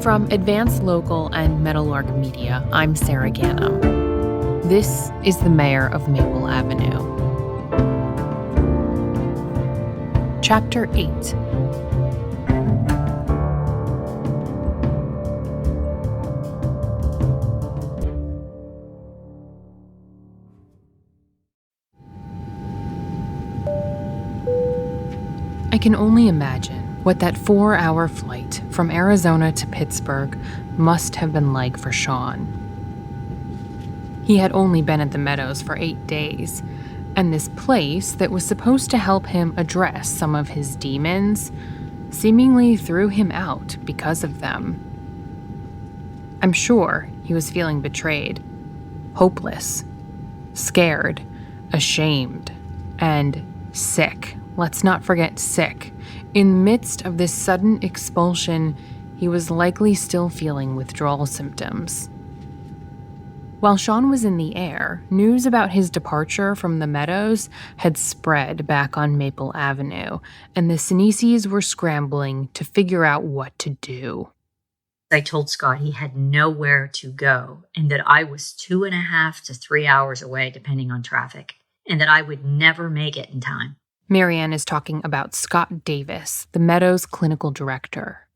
From Advanced Local and Meadowlark Media, I'm Sarah Gannam. This is the Mayor of Maple Avenue. Chapter 8. I can only imagine what that 4-hour flight from Arizona to Pittsburgh must have been like for Sean. He had only been at the Meadows for 8 days, and this place that was supposed to help him address some of his demons seemingly threw him out because of them. I'm sure he was feeling betrayed, hopeless, scared, ashamed, and sick. Let's not forget sick. In the midst of this sudden expulsion, he was likely still feeling withdrawal symptoms. While Sean was in the air, news about his departure from the Meadows had spread back on Maple Avenue, and the Sinises were scrambling to figure out what to do. I told Scott he had nowhere to go, and that I was 2.5 to 3 hours away, depending on traffic, and that I would never make it in time. Marianne is talking about Scott Davis, the Meadows clinical director.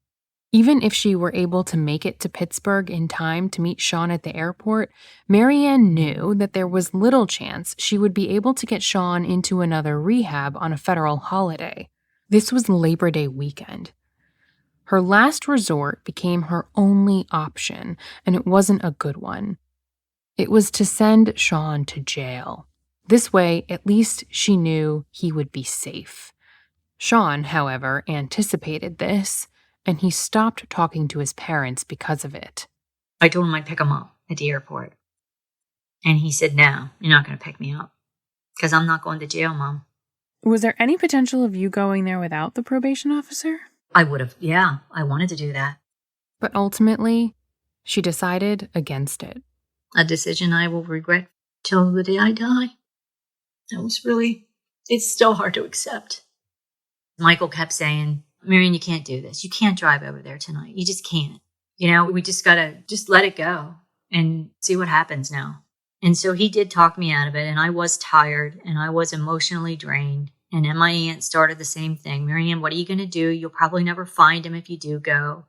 Even if she were able to make it to Pittsburgh in time to meet Sean at the airport, Marianne knew that there was little chance she would be able to get Sean into another rehab on a federal holiday. This was Labor Day weekend. Her last resort became her only option, and it wasn't a good one. It was to send Sean to jail. This way, at least she knew he would be safe. Sean, however, anticipated this, and he stopped talking to his parents because of it. I told him I'd pick him up at the airport. And he said, "No, you're not going to pick me up. Because I'm not going to jail, Mom." Was there any potential of you going there without the probation officer? I would have, yeah. I wanted to do that. But ultimately, she decided against it. A decision I will regret till the day I die. It's still hard to accept. Michael kept saying, "Marianne, you can't do this. You can't drive over there tonight. You just can't. We just gotta just let it go and see what happens now." And so he did talk me out of it, and I was tired and I was emotionally drained. And then my aunt started the same thing. "Marianne, what are you going to do? You'll probably never find him if you do go."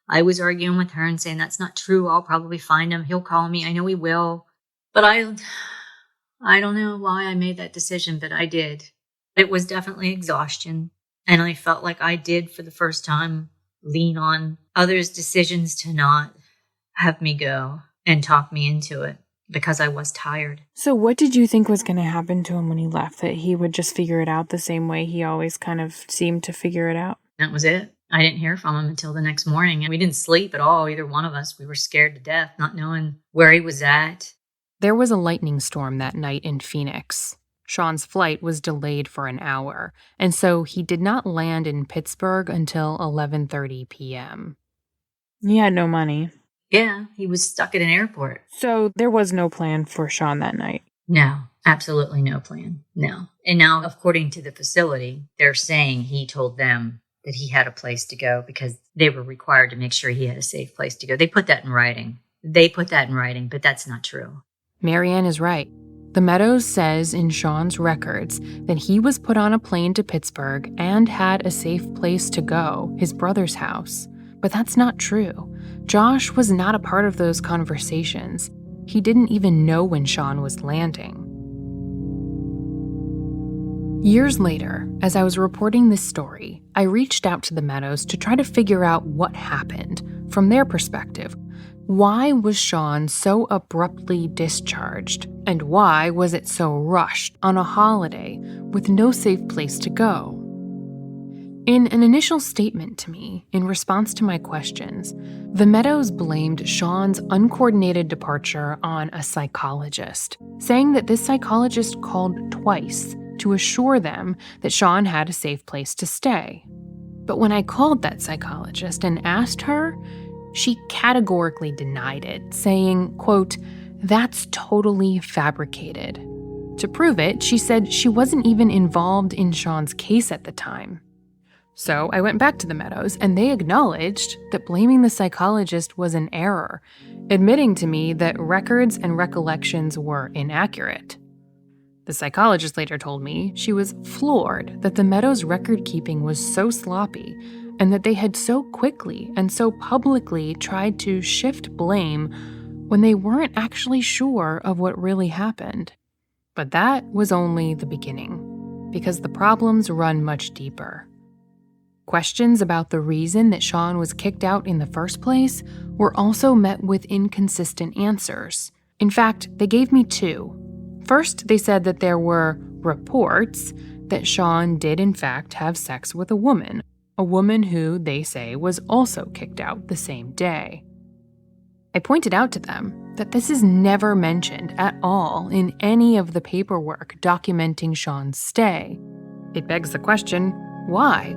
I was arguing with her and saying, "That's not true. I'll probably find him. He'll call me. I know he will." But I don't know why I made that decision, but I did. It was definitely exhaustion. And I felt like I did, for the first time, lean on others' decisions to not have me go and talk me into it because I was tired. So what did you think was going to happen to him when he left? That he would just figure it out the same way he always kind of seemed to figure it out? That was it. I didn't hear from him until the next morning. And we didn't sleep at all, either one of us. We were scared to death, not knowing where he was at. There was a lightning storm that night in Phoenix. Sean's flight was delayed for an hour, and so he did not land in Pittsburgh until 11:30 p.m. He had no money. Yeah, he was stuck at an airport. So there was no plan for Sean that night? No, absolutely no plan. No. And now, according to the facility, they're saying he told them that he had a place to go because they were required to make sure he had a safe place to go. They put that in writing. But that's not true. Marianne is right. The Meadows says in Sean's records that he was put on a plane to Pittsburgh and had a safe place to go, his brother's house. But that's not true. Josh was not a part of those conversations. He didn't even know when Sean was landing. Years later, as I was reporting this story, I reached out to the Meadows to try to figure out what happened from their perspective. Why was Sean so abruptly discharged? And why was it so rushed on a holiday with no safe place to go? In an initial statement to me, in response to my questions, the Meadows blamed Sean's uncoordinated departure on a psychologist, saying that this psychologist called twice to assure them that Sean had a safe place to stay. But when I called that psychologist and asked her, she categorically denied it, saying, quote, "That's totally fabricated." To prove it, she said she wasn't even involved in Sean's case at the time. So I went back to the Meadows, and they acknowledged that blaming the psychologist was an error, admitting to me that records and recollections were inaccurate. The psychologist later told me she was floored that the Meadows' record-keeping was so sloppy and that they had so quickly and so publicly tried to shift blame when they weren't actually sure of what really happened. But that was only the beginning, because the problems run much deeper. Questions about the reason that Sean was kicked out in the first place were also met with inconsistent answers. In fact, they gave me two. First, they said that there were reports that Sean did in fact have sex with a woman who, they say, was also kicked out the same day. I pointed out to them that this is never mentioned at all in any of the paperwork documenting Sean's stay. It begs the question, why?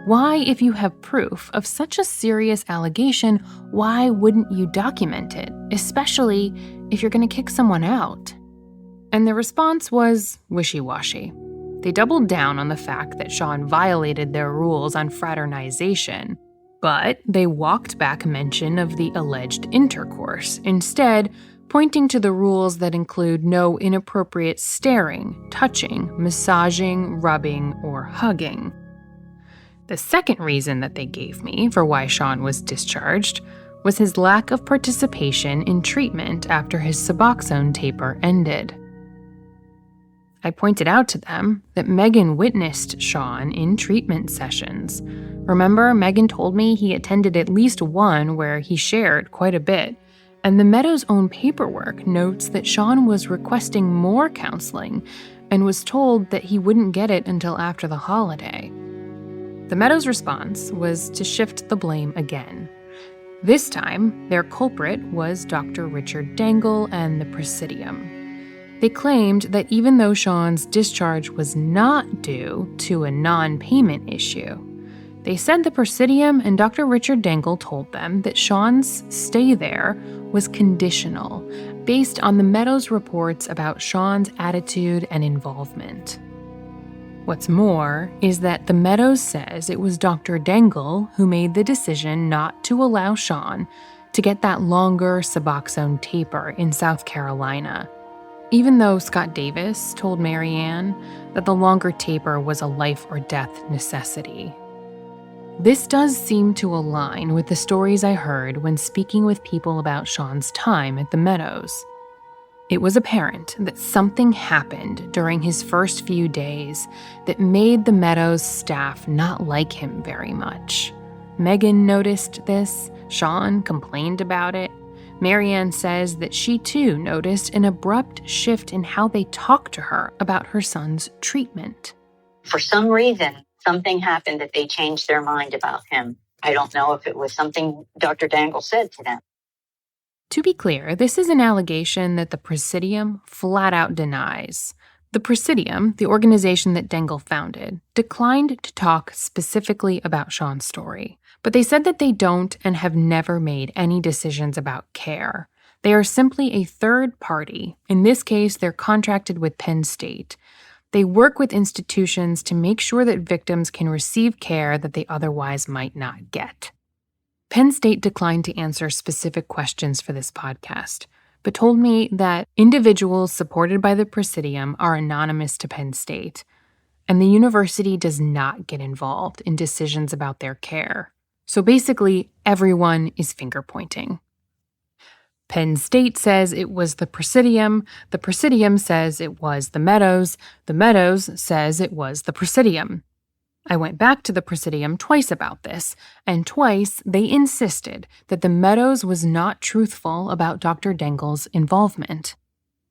Why, if you have proof of such a serious allegation, why wouldn't you document it, especially if you're going to kick someone out? And the response was wishy-washy. They doubled down on the fact that Sean violated their rules on fraternization, but they walked back mention of the alleged intercourse, instead pointing to the rules that include no inappropriate staring, touching, massaging, rubbing, or hugging. The second reason that they gave me for why Sean was discharged was his lack of participation in treatment after his Suboxone taper ended. I pointed out to them that Megan witnessed Sean in treatment sessions. Remember, Megan told me he attended at least one where he shared quite a bit, and the Meadows' own paperwork notes that Sean was requesting more counseling and was told that he wouldn't get it until after the holiday. The Meadows' response was to shift the blame again. This time, their culprit was Dr. Richard Dangle and the Presidium. They claimed that even though Sean's discharge was not due to a non-payment issue, they said the Presidium and Dr. Richard Dangle told them that Sean's stay there was conditional, based on the Meadows reports about Sean's attitude and involvement. What's more is that the Meadows says it was Dr. Dangle who made the decision not to allow Sean to get that longer Suboxone taper in South Carolina, even though Scott Davis told Marianne that the longer taper was a life-or-death necessity. This does seem to align with the stories I heard when speaking with people about Sean's time at the Meadows. It was apparent that something happened during his first few days that made the Meadows staff not like him very much. Megan noticed this, Sean complained about it. Marianne says that she too noticed an abrupt shift in how they talked to her about her son's treatment. For some reason, something happened that they changed their mind about him. I don't know if it was something Dr. Dangle said to them. To be clear, this is an allegation that the Presidium flat out denies. The Presidium, the organization that Dangle founded, declined to talk specifically about Sean's story. But they said that they don't and have never made any decisions about care. They are simply a third party. In this case, they're contracted with Penn State. They work with institutions to make sure that victims can receive care that they otherwise might not get. Penn State declined to answer specific questions for this podcast, but told me that individuals supported by the Presidium are anonymous to Penn State, and the university does not get involved in decisions about their care. So basically, everyone is finger-pointing. Penn State says it was the Presidium says it was the Meadows says it was the Presidium. I went back to the Presidium twice about this, and twice they insisted that the Meadows was not truthful about Dr. Dangle's involvement.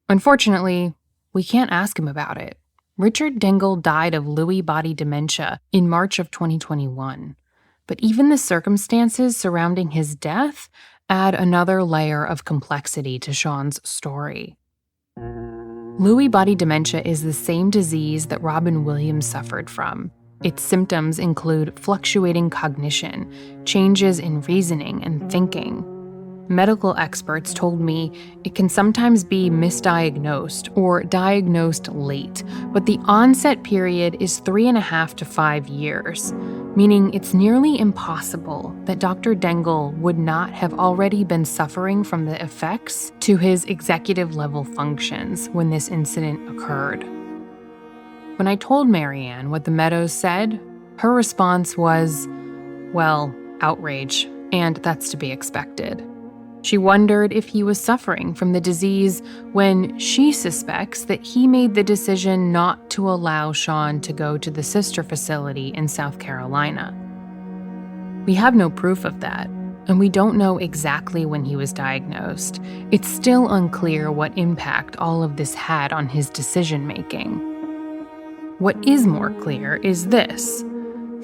Unfortunately, we can't ask him about it. Richard Dangle died of Lewy body dementia in March of 2021. But even the circumstances surrounding his death add another layer of complexity to Sean's story. Lewy body dementia is the same disease that Robin Williams suffered from. Its symptoms include fluctuating cognition, changes in reasoning and thinking. Medical experts told me it can sometimes be misdiagnosed or diagnosed late, but the onset period is 3.5 to 5 years. meaning it's nearly impossible that Dr. Dengel would not have already been suffering from the effects to his executive level functions when this incident occurred. When I told Marianne what the Meadows said, her response was, well, outrage, and that's to be expected. She wondered if he was suffering from the disease when she suspects that he made the decision not to allow Sean to go to the sister facility in South Carolina. We have no proof of that, and we don't know exactly when he was diagnosed. It's still unclear what impact all of this had on his decision-making. What is more clear is this.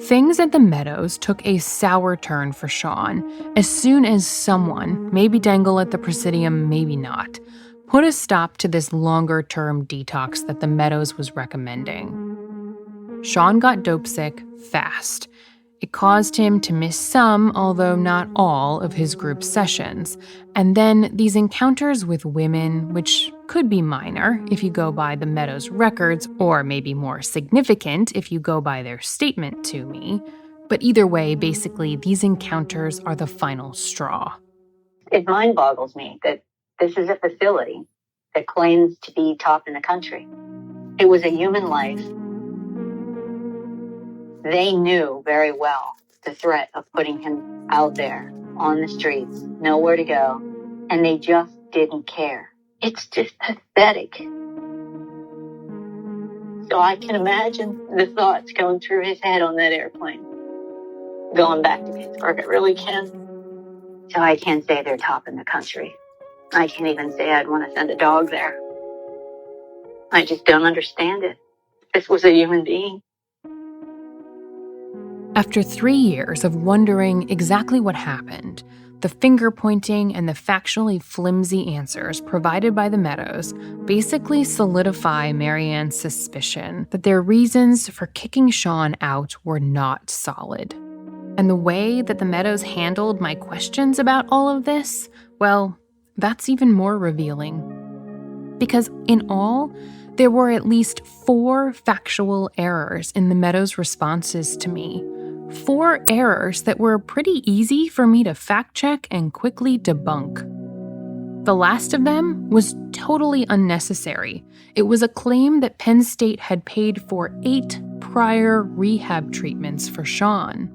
Things at the Meadows took a sour turn for Sean as soon as someone, maybe Dengel at the Presidium, maybe not, put a stop to this longer-term detox that the Meadows was recommending. Sean got dope sick fast. It caused him to miss some, although not all, of his group sessions. And then these encounters with women, which could be minor if you go by the Meadows records, or maybe more significant if you go by their statement to me. But either way, basically, these encounters are the final straw. It mind boggles me that this is a facility that claims to be top in the country. It was a human life. They knew very well the threat of putting him out there on the streets, nowhere to go, and they just didn't care. It's just pathetic. So I can imagine the thoughts going through his head on that airplane, going back to Pittsburgh. I really can. So I can't say they're top in the country. I can't even say I'd want to send a dog there. I just don't understand it. This was a human being. After 3 years of wondering exactly what happened, the finger-pointing and the factually flimsy answers provided by the Meadows basically solidify Marianne's suspicion that their reasons for kicking Sean out were not solid. And the way that the Meadows handled my questions about all of this, well, that's even more revealing. Because in all, there were at least 4 factual errors in the Meadows' responses to me. 4 errors that were pretty easy for me to fact-check and quickly debunk. The last of them was totally unnecessary. It was a claim that Penn State had paid for 8 prior rehab treatments for Sean.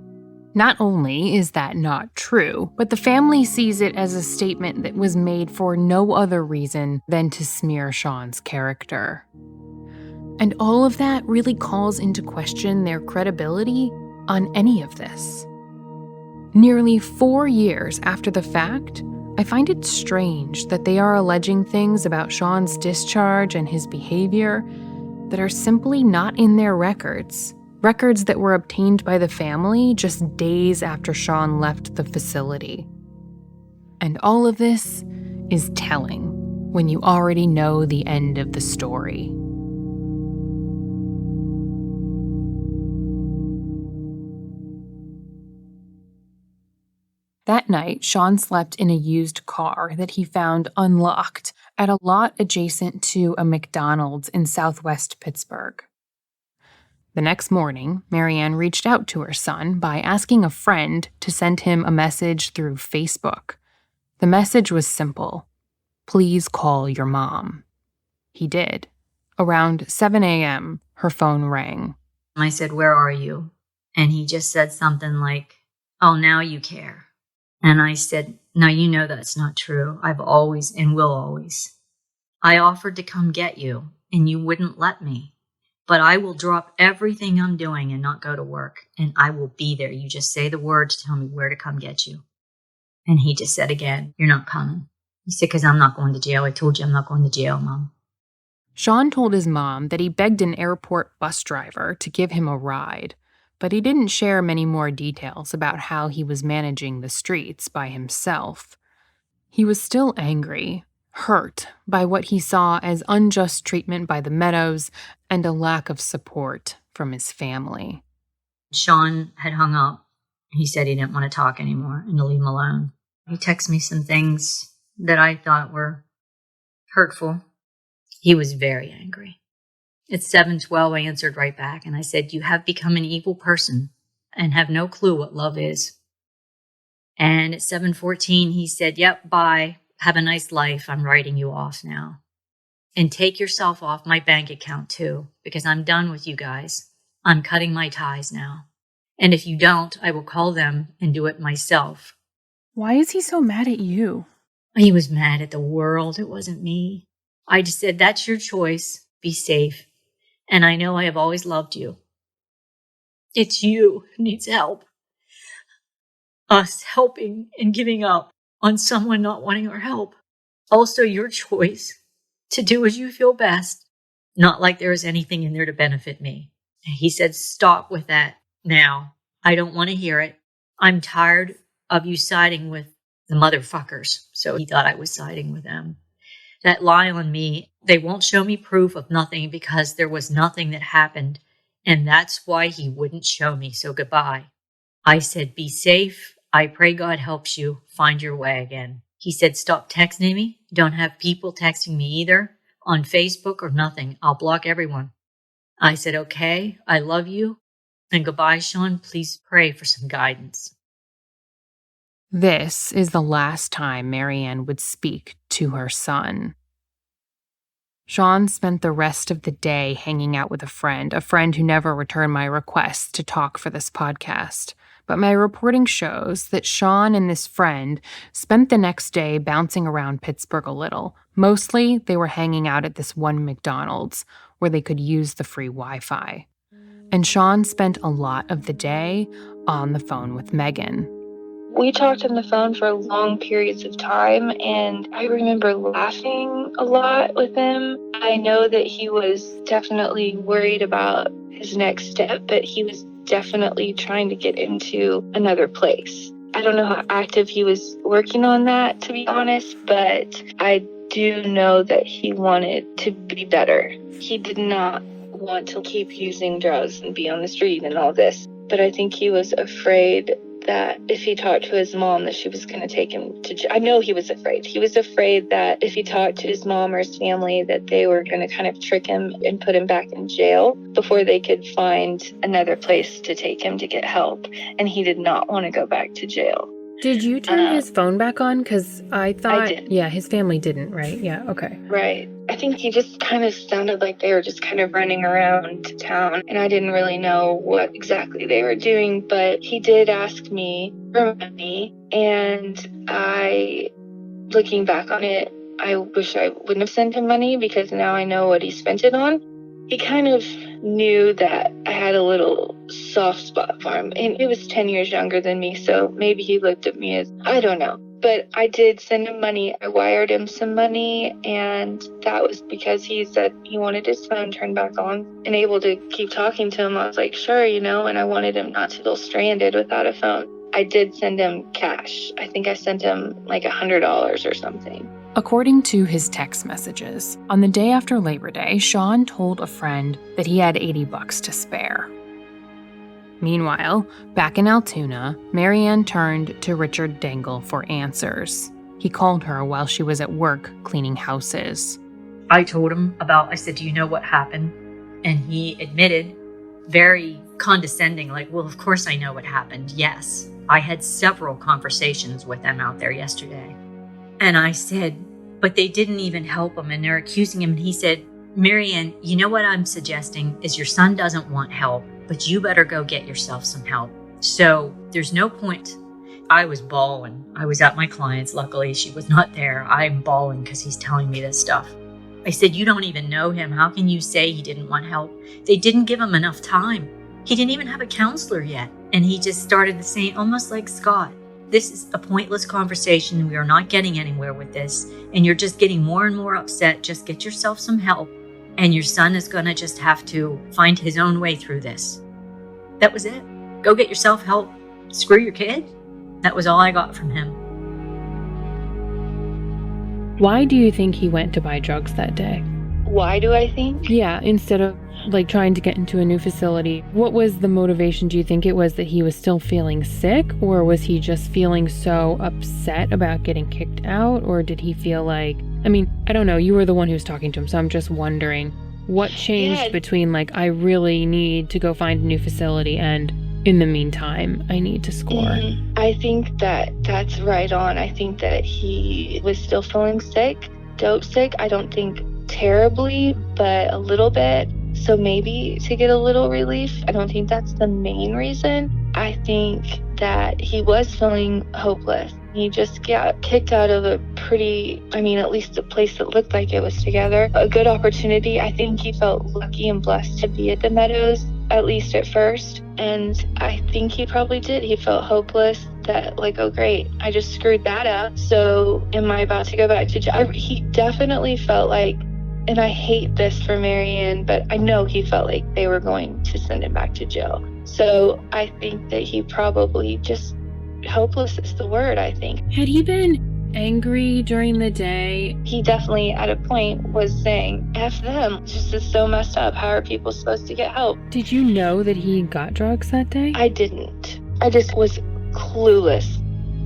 Not only is that not true, but the family sees it as a statement that was made for no other reason than to smear Sean's character. And all of that really calls into question their credibility on any of this. Nearly 4 years after the fact, I find it strange that they are alleging things about Sean's discharge and his behavior that are simply not in their records that were obtained by the family just days after Sean left the facility. And all of this is telling when you already know the end of the story. That night, Sean slept in a used car that he found unlocked at a lot adjacent to a McDonald's in southwest Pittsburgh. The next morning, Marianne reached out to her son by asking a friend to send him a message through Facebook. The message was simple: "Please call your mom." He did. Around 7 a.m., her phone rang. I said, "Where are you?" And he just said something like, "Oh, now you care." And I said, "No, you know that's not true. I've always and will always. I offered to come get you, and you wouldn't let me. But I will drop everything I'm doing and not go to work, and I will be there. You just say the word to tell me where to come get you." And he just said again, "You're not coming." He said, "Because I'm not going to jail. I told you I'm not going to jail, Mom." Sean told his mom that he begged an airport bus driver to give him a ride, but he didn't share many more details about how he was managing the streets by himself. He was still angry, hurt by what he saw as unjust treatment by the Meadows and a lack of support from his family. Sean had hung up. He said he didn't want to talk anymore and to leave him alone. He texted me some things that I thought were hurtful. He was very angry. At 7:12, I answered right back, and I said, "You have become an evil person, and have no clue what love is. And at 7:14, he said, yep, bye. Have a nice life. I'm writing you off now. And take yourself off my bank account too, because I'm done with you guys. I'm cutting my ties now. And if you don't, I will call them and do it myself. Why is he so mad at you? He was mad at the world. It wasn't me. I just said, that's your choice. Be safe. And I know I have always loved you. It's you who needs help. Us helping and giving up on someone not wanting our help. Also your choice to do as you feel best. Not like there is anything in there to benefit me. He said, stop with that now. I don't want to hear it. I'm tired of you siding with the motherfuckers. So he thought I was siding with them. That lie on me, they won't show me proof of nothing because there was nothing that happened. And that's why he wouldn't show me. So goodbye. I said, be safe. I pray God helps you find your way again. He said, stop texting me. Don't have people texting me either on Facebook or nothing. I'll block everyone. I said, okay, I love you. And goodbye, Sean. Please pray for some guidance. This is the last time Marianne would speak to her son. Sean spent the rest of the day hanging out with a friend who never returned my requests to talk for this podcast. But my reporting shows that Sean and this friend spent the next day bouncing around Pittsburgh a little. Mostly, they were hanging out at this one McDonald's where they could use the free Wi-Fi. And Sean spent a lot of the day on the phone with Megan. We talked on the phone for long periods of time, and I remember laughing a lot with him. I know that he was definitely worried about his next step, but he was definitely trying to get into another place. I don't know how active he was working on that, to be honest, but I do know that he wanted to be better. He did not want to keep using drugs and be on the street and all this, but I think he was afraid that if he talked to his mom that she was going to take him to jail. I know he was afraid. He was afraid that if he talked to his mom or his family that they were going to kind of trick him and put him back in jail before they could find another place to take him to get help. And he did not want to go back to jail. Did you turn his phone back on? Because I thought... I did. Yeah, his family didn't, right? Yeah, okay. Right. I think he just kind of sounded like they were just kind of running around town, and I didn't really know what exactly they were doing, but he did ask me for money, and looking back on it, I wish I wouldn't have sent him money because now I know what he spent it on. He kind of knew that I had a little soft spot for him, and he was 10 years younger than me, so maybe he looked at me as, I don't know. But I did send him money. I wired him some money, and that was because he said he wanted his phone turned back on and able to keep talking to him. I was like, sure, and I wanted him not to feel stranded without a phone. I did send him cash. I think I sent him like $100 or something. According to his text messages, on the day after Labor Day, Sean told a friend that he had $80 to spare. Meanwhile, back in Altoona, Marianne turned to Richard Dangle for answers. He called her while she was at work cleaning houses. I told him I said, do you know what happened? And he admitted, very condescending, like, well, of course I know what happened. Yes, I had several conversations with them out there yesterday. And I said, but they didn't even help him, and they're accusing him. And he said, Marianne, you know what I'm suggesting is your son doesn't want help, but you better go get yourself some help. So there's no point. I was bawling. I was at my client's. Luckily, she was not there. I'm bawling because he's telling me this stuff. I said, you don't even know him. How can you say he didn't want help? They didn't give him enough time. He didn't even have a counselor yet. And he just started saying, almost like Scott, this is a pointless conversation. We are not getting anywhere with this. And you're just getting more and more upset. Just get yourself some help. And your son is going to just have to find his own way through this. That was it. Go get yourself help. Screw your kid. That was all I got from him. Why do you think he went to buy drugs that day? Why do I think? Yeah, instead of trying to get into a new facility. What was the motivation? Do you think it was that he was still feeling sick, or was he just feeling so upset about getting kicked out? Or did he feel like, I don't know, you were the one who was talking to him, so I'm just wondering what changed between I really need to go find a new facility and In the meantime, I need to score. I think that that's right on. I think that he was still feeling sick, dope sick. I don't think terribly, but a little bit. So maybe to get a little relief. I don't think that's the main reason. I think that he was feeling hopeless. He just got kicked out of a at least a place that looked like it was together. A good opportunity. I think he felt lucky and blessed to be at the Meadows, at least at first. And I think he probably did. He felt hopeless that, like, oh, great, I just screwed that up. So am I about to go back to jail? He definitely felt like, and I hate this for Marianne, but I know he felt like they were going to send him back to jail. So I think that he probably just, hopeless is the word, I think. Had he been angry during the day? He definitely, at a point, was saying, F them. This just is so messed up. How are people supposed to get help? Did you know that he got drugs that day? I didn't. I just was clueless.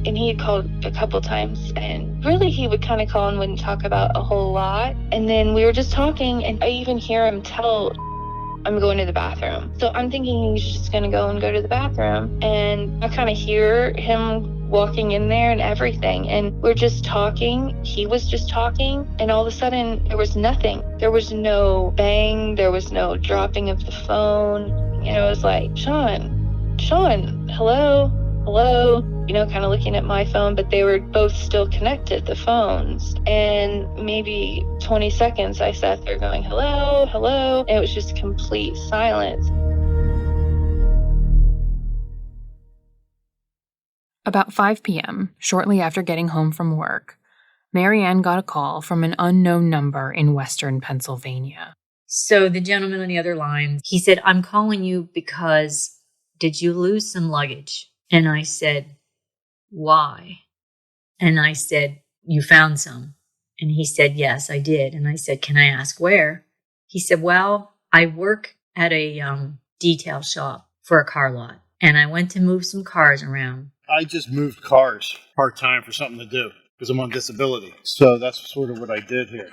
And he had called a couple times, and really he would kind of call and wouldn't talk about a whole lot. And then we were just talking, and I even hear him tell, I'm going to the bathroom. So I'm thinking he's just going to go to the bathroom. And I kind of hear him walking in there and everything. And we're just talking. He was just talking. And all of a sudden, there was nothing. There was no bang. There was no dropping of the phone. It was like, Sean, hello, kind of looking at my phone, but they were both still connected, the phones. And maybe 20 seconds, I sat there going, hello. And it was just complete silence. About 5 p.m., shortly after getting home from work, Marianne got a call from an unknown number in western Pennsylvania. So the gentleman on the other line, he said, I'm calling you because did you lose some luggage? And I said, why? And I said, you found some. And he said, yes, I did. And I said, can I ask where? He said, well, I work at a detail shop for a car lot. And I went to move some cars around. I just moved cars part-time for something to do because I'm on disability. So that's sort of what I did here.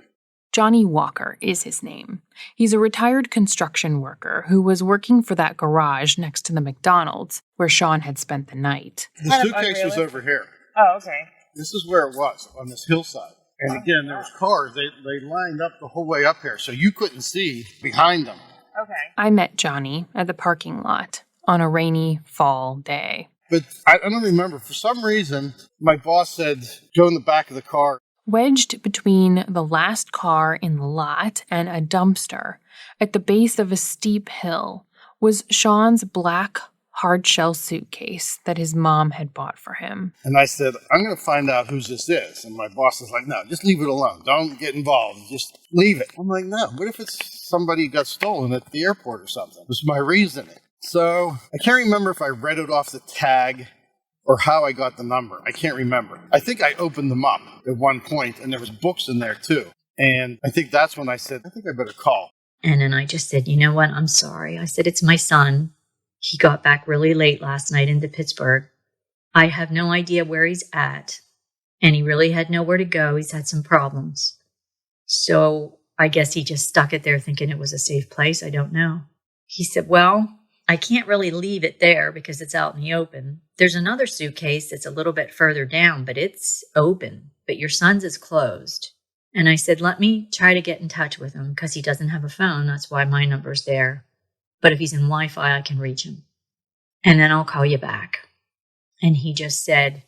Johnny Walker is his name. He's a retired construction worker who was working for that garage next to the McDonald's where Sean had spent the night. The suitcase was over here. Oh, okay. This is where it was, on this hillside. And again, there was cars. They lined up the whole way up here, so you couldn't see behind them. Okay. I met Johnny at the parking lot on a rainy fall day. But I don't remember. For some reason, my boss said, go in the back of the car. Wedged between the last car in the lot and a dumpster at the base of a steep hill was Sean's black hard-shell suitcase that his mom had bought for him. And I said, I'm going to find out whose this is. And my boss was like, no, just leave it alone. Don't get involved. Just leave it. I'm like, no, what if it's somebody got stolen at the airport or something? Was my reasoning. So I can't remember if I read it off the tag or how I got the number. I can't remember. I think I opened them up at one point, and there was books in there too. And I think that's when I said, I think I better call. And then I just said, you know what? I'm sorry. I said, it's my son. He got back really late last night into Pittsburgh. I have no idea where he's at. And he really had nowhere to go. He's had some problems. So I guess he just stuck it there thinking it was a safe place. I don't know. He said, well, I can't really leave it there because it's out in the open. There's another suitcase that's a little bit further down, but it's open. But your son's is closed. And I said, let me try to get in touch with him because he doesn't have a phone. That's why my number's there. But if he's in Wi-Fi, I can reach him. And then I'll call you back. And he just said,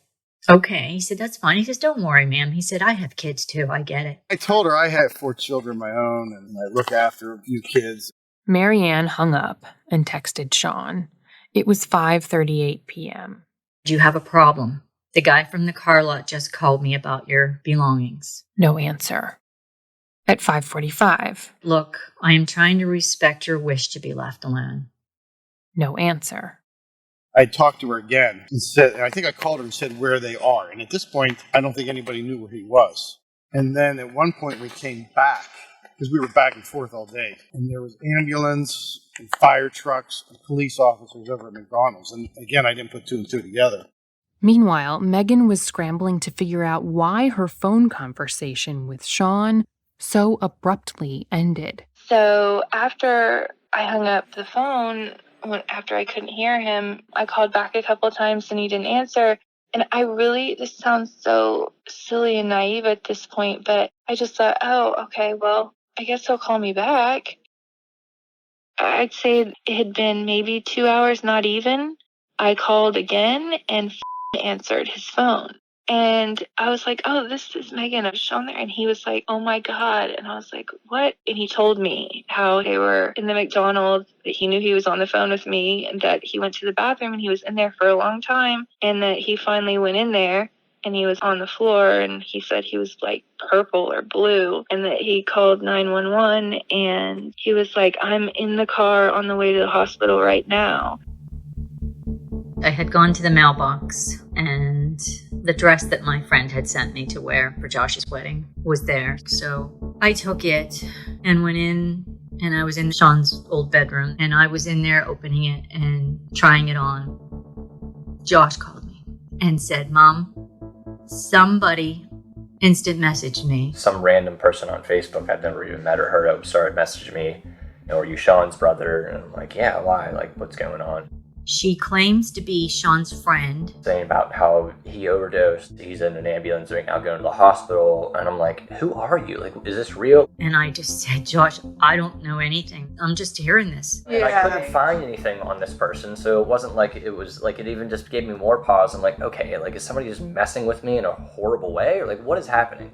okay. He said, that's fine. He says, don't worry, ma'am. He said, I have kids too. I get it. I told her I have 4 children of my own, and I look after a few kids. Marianne hung up and texted Sean. It was 5:38 p.m. Do you have a problem? The guy from the car lot just called me about your belongings. No answer. At 5:45. Look, I am trying to respect your wish to be left alone. No answer. I talked to her again and said, I think I called her and said where they are. And at this point, I don't think anybody knew where he was. And then at one point we came back because we were back and forth all day. And there was ambulance and fire trucks and police officers over at McDonald's. And again, I didn't put 2 and 2 together. Meanwhile, Megan was scrambling to figure out why her phone conversation with Sean so abruptly ended. So after I hung up the phone, After I couldn't hear him, I called back a couple times and he didn't answer. And this sounds so silly and naive at this point, but I just thought, oh, okay, well, I guess he'll call me back. I'd say it had been maybe 2 hours, not even. I called again and answered his phone. And I was like, oh, this is Megan. I was shown there. And he was like, oh my God. And I was like, what? And he told me how they were in the McDonald's, that he knew he was on the phone with me, and that he went to the bathroom and he was in there for a long time. And that he finally went in there and he was on the floor and he said he was like purple or blue, and that he called 911 and he was like, I'm in the car on the way to the hospital right now. I had gone to the mailbox and the dress that my friend had sent me to wear for Josh's wedding was there. So I took it and went in, and I was in Sean's old bedroom, and I was in there opening it and trying it on. Josh called me and said, Mom, somebody instant messaged me. Some random person on Facebook I'd never even met or heard of started messaging me, are you Sean's brother? And I'm like, yeah, why? Like, what's going on? She claims to be Sean's friend. Saying about how he overdosed. He's in an ambulance right now going to the hospital. And I'm like, who are you? Like, is this real? And I just said, Josh, I don't know anything. I'm just hearing this. And I couldn't find anything on this person. So it wasn't like it was like, it even just gave me more pause. I'm like, okay, like, is somebody just messing with me in a horrible way? Or like, what is happening?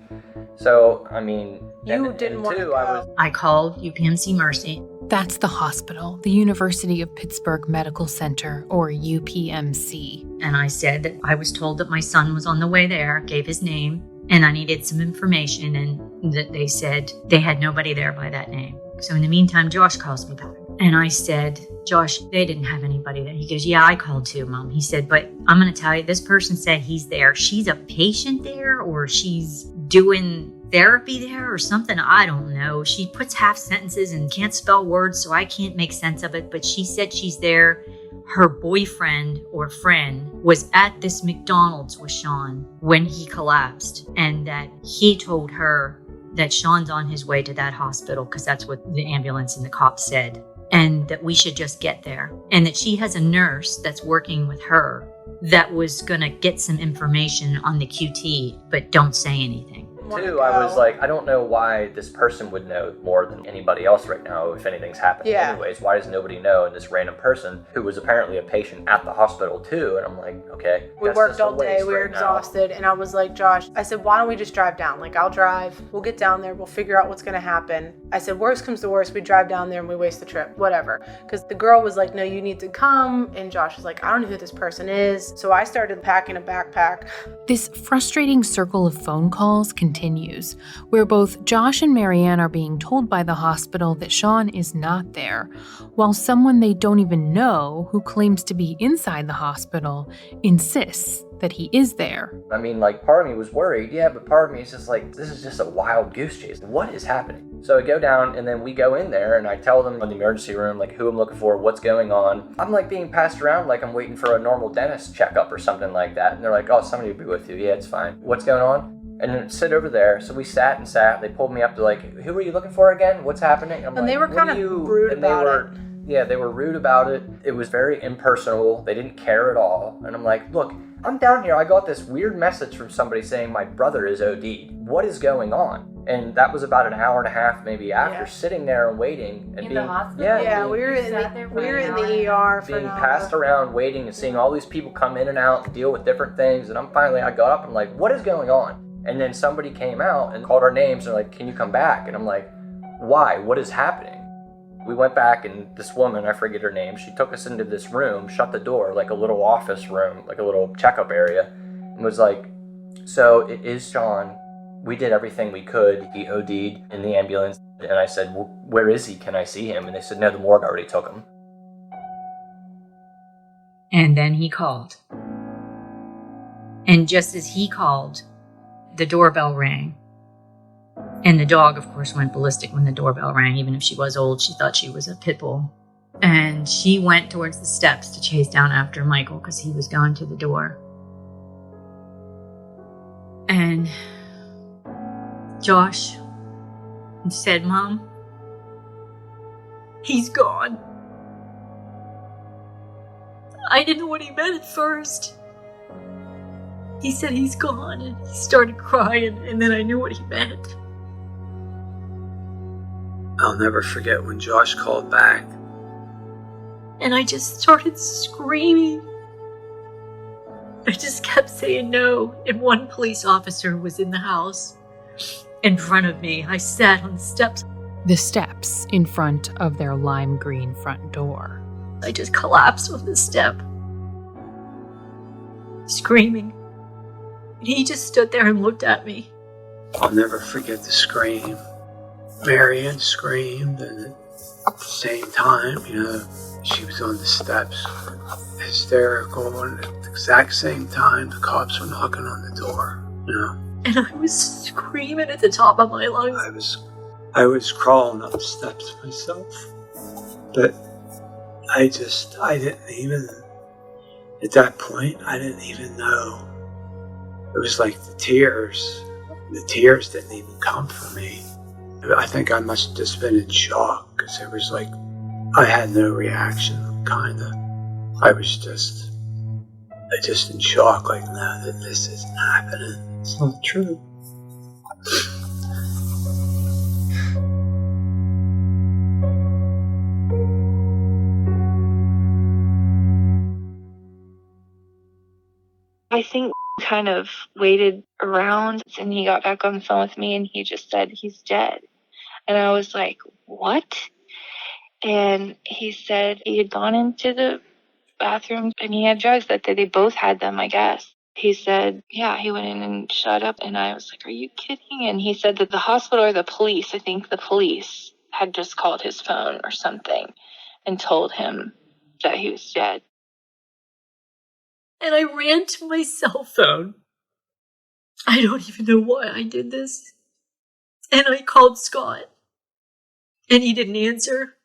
So, I mean, you didn't want to go. I called UPMC Mercy. That's the hospital, the University of Pittsburgh Medical Center, or UPMC. And I said that I was told that my son was on the way there, gave his name, and I needed some information, and that they said they had nobody there by that name. So in the meantime, Josh calls me back. And I said, Josh, they didn't have anybody there. He goes, yeah, I called too, Mom. He said, but I'm going to tell you, this person said he's there. She's a patient there, or she's doing therapy there or something. I don't know. She puts half sentences and can't spell words, so I can't make sense of it. But she said she's there. Her boyfriend or friend was at this McDonald's with Sean when he collapsed, and that he told her that Sean's on his way to that hospital because that's what the ambulance and the cops said, and that we should just get there, and that she has a nurse that's working with her that was going to get some information on the QT, but don't say anything. Too, I was like, I don't know why this person would know more than anybody else right now if anything's happening. Yeah. Anyways, why does nobody know? And this random person who was apparently a patient at the hospital too, and I'm like, okay. We worked all day, we were exhausted, and I was like, Josh, I said, why don't we just drive down? Like, I'll drive, we'll get down there, we'll figure out what's going to happen. I said, worst comes to worst, we drive down there and we waste the trip, whatever. Because the girl was like, no, you need to come, and Josh was like, I don't know who this person is. So I started packing a backpack. This frustrating circle of phone calls continues, where both Josh and Marianne are being told by the hospital that Sean is not there, while someone they don't even know, who claims to be inside the hospital, insists that he is there. I mean, like, part of me was worried, yeah, but part of me is just like, this is just a wild goose chase. What is happening? So I go down, and then we go in there, and I tell them in the emergency room, like, who I'm looking for, what's going on. I'm, like, being passed around like I'm waiting for a normal dentist checkup or something like that. And they're like, oh, somebody will be with you. Yeah, it's fine. What's going on? And then sit over there. So we sat and sat. They pulled me up to, like, who are you looking for again? What's happening? And they were kind of rude about it. Yeah, they were rude about it. It was very impersonal. They didn't care at all. And I'm like, look, I'm down here. I got this weird message from somebody saying my brother is OD'd. What is going on? And that was about an hour and a half maybe after sitting there and waiting. And in the hospital? Yeah, we were in the ER for being passed around, waiting, and seeing all these people come in and out and deal with different things. And I got up and I'm like, what is going on? And then somebody came out and called our names and like, can you come back? And I'm like, why? What is happening? We went back, and this woman, I forget her name, she took us into this room, shut the door, like a little office room, like a little checkup area, and was like, so it is Sean. We did everything we could. He OD'd in the ambulance. And I said, well, where is he? Can I see him? And they said, no, the morgue already took him. And then he called. And just as he called, the doorbell rang. And the dog, of course, went ballistic when the doorbell rang. Even if she was old, she thought she was a pit bull. And she went towards the steps to chase down after Michael because he was going to the door. And Josh said, Mom, he's gone. I didn't know what he meant at first. He said he's gone, and he started crying, and then I knew what he meant. I'll never forget when Josh called back. And I just started screaming. I just kept saying no, and one police officer was in the house in front of me. I sat on the steps. The steps in front of their lime green front door. I just collapsed on the step, screaming. And he just stood there and looked at me. I'll never forget the scream. Marianne screamed, and at the same time, she was on the steps, hysterical, and at the exact same time, the cops were knocking on the door, And I was screaming at the top of my lungs. I was crawling up steps myself, but I didn't even, at that point, I didn't even know. It was like the tears didn't even come from me. I think I must have just been in shock, because it was like, I had no reaction, kinda. I was just in shock, like, no, that this isn't happening. It's not true. I think kind of waited around, and he got back on the phone with me, and he just said he's dead. And I was like, what? And he said he had gone into the bathroom and he had drugs that day. They both had them, I guess. He said, yeah, he went in and shut up. And I was like, are you kidding? And he said that the hospital or the police, I think the police, had just called his phone or something and told him that he was dead. And I ran to my cell phone. I don't even know why I did this. And I called Scott. And he didn't answer.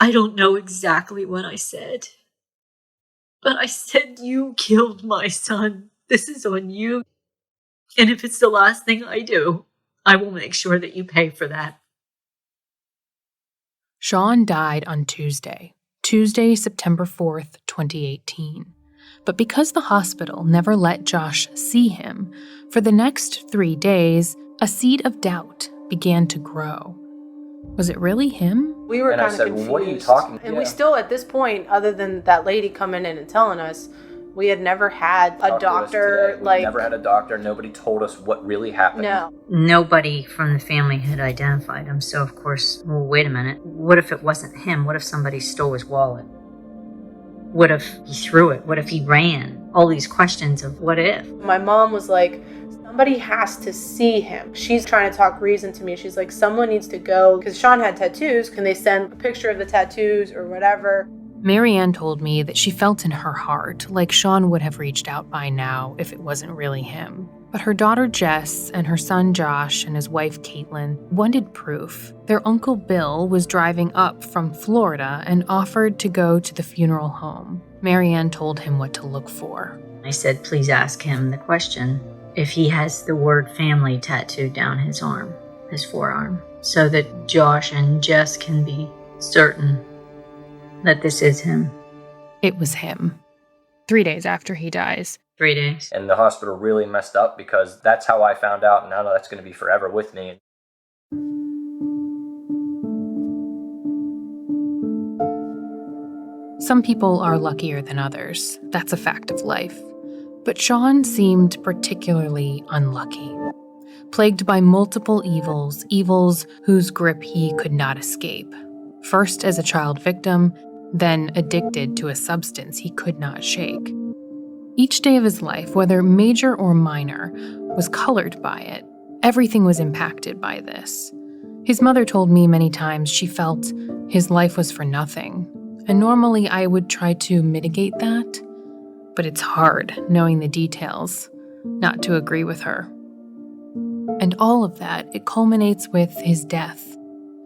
I don't know exactly what I said. But I said, you killed my son. This is on you. And if it's the last thing I do, I will make sure that you pay for that. Sean died on Tuesday, September 4th, 2018. But because the hospital never let Josh see him, for the next 3 days, a seed of doubt began to grow. Was it really him? We were And kind I of said, confused. what are you talking about? And we still, at this point, other than that lady coming in and telling us, we had never had a doctor. We never had a doctor. Nobody told us what really happened. No. Nobody from the family had identified him. So, of course, well, wait a minute. What if it wasn't him? What if somebody stole his wallet? What if he threw it? What if he ran? All these questions of what if. My mom was like, somebody has to see him. She's trying to talk reason to me. She's like, someone needs to go. Because Sean had tattoos. Can they send a picture of the tattoos or whatever? Marianne told me that she felt in her heart like Sean would have reached out by now if it wasn't really him. But her daughter Jess and her son Josh and his wife Caitlin wanted proof. Their uncle Bill was driving up from Florida and offered to go to the funeral home. Marianne told him what to look for. I said, please ask him the question if he has the word family tattooed down his arm, his forearm, so that Josh and Jess can be certain that this is him. It was him. 3 days after he dies. 3 days. And the hospital really messed up because that's how I found out, and now that's going to be forever with me. Some people are luckier than others. That's a fact of life. But Sean seemed particularly unlucky. Plagued by multiple evils whose grip he could not escape. First as a child victim, then addicted to a substance he could not shake. Each day of his life, whether major or minor, was colored by it. Everything was impacted by this. His mother told me many times she felt his life was for nothing, and normally I would try to mitigate that, but it's hard, knowing the details, not to agree with her. And all of that, it culminates with his death.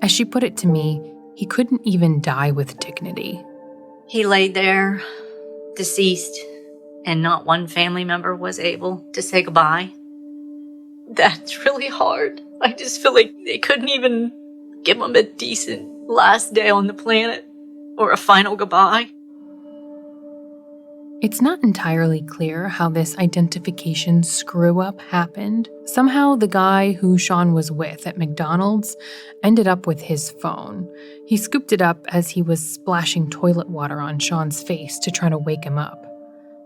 As she put it to me, he couldn't even die with dignity. He laid there, deceased, and not one family member was able to say goodbye. That's really hard. I just feel like they couldn't even give him a decent last day on the planet or a final goodbye. It's not entirely clear how this identification screw-up happened. Somehow the guy who Sean was with at McDonald's ended up with his phone. He scooped it up as he was splashing toilet water on Sean's face to try to wake him up.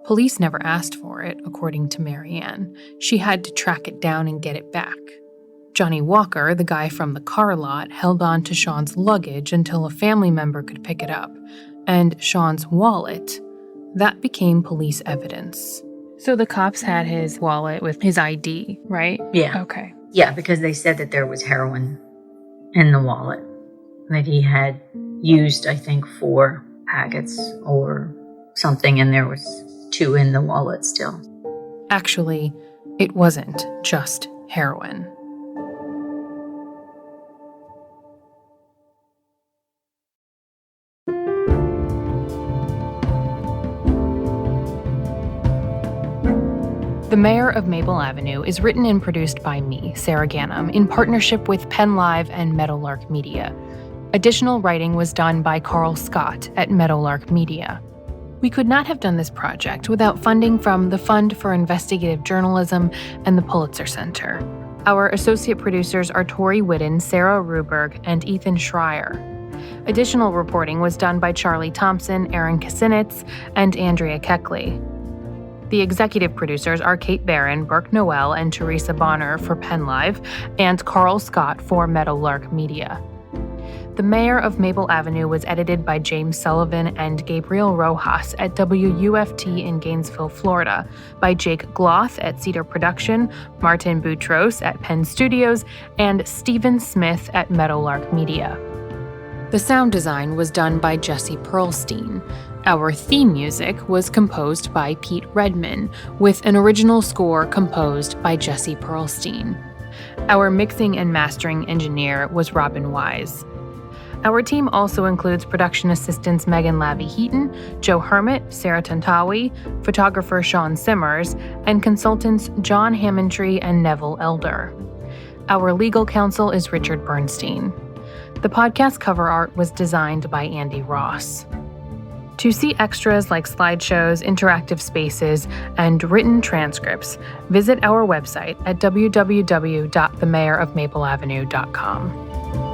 Police never asked for it, according to Marianne. She had to track it down and get it back. Johnny Walker, the guy from the car lot, held on to Sean's luggage until a family member could pick it up. And Sean's wallet, that became police evidence. So the cops had his wallet with his ID, right? Yeah. Okay. Yeah, because they said that there was heroin in the wallet that he had used, I think, 4 packets or something, and there was 2 in the wallet still. Actually, it wasn't just heroin. The Mayor of Maple Avenue is written and produced by me, Sarah Gannam, in partnership with Penn Live and Meadowlark Media. Additional writing was done by Carl Scott at Meadowlark Media. We could not have done this project without funding from the Fund for Investigative Journalism and the Pulitzer Center. Our associate producers are Tori Whitten, Sarah Ruberg, and Ethan Schreier. Additional reporting was done by Charlie Thompson, Aaron Kasinitz, and Andrea Keckley. The executive producers are Kate Barron, Burke Noel, and Teresa Bonner for Penn Live, and Carl Scott for Meadowlark Media. The Mayor of Maple Avenue was edited by James Sullivan and Gabriel Rojas at WUFT in Gainesville, Florida, by Jake Gloth at Cedar Production, Martin Boutros at Penn Studios, and Stephen Smith at Meadowlark Media. The sound design was done by Jesse Pearlstein. Our theme music was composed by Pete Redman, with an original score composed by Jesse Pearlstein. Our mixing and mastering engineer was Robin Wise. Our team also includes production assistants Megan Lavey-Heaton, Joe Hermit, Sarah Tantawi, photographer Sean Simmers, and consultants John Hammondtree and Neville Elder. Our legal counsel is Richard Bernstein. The podcast cover art was designed by Andy Ross. To see extras like slideshows, interactive spaces, and written transcripts, visit our website at www.themayorofmapleavenue.com.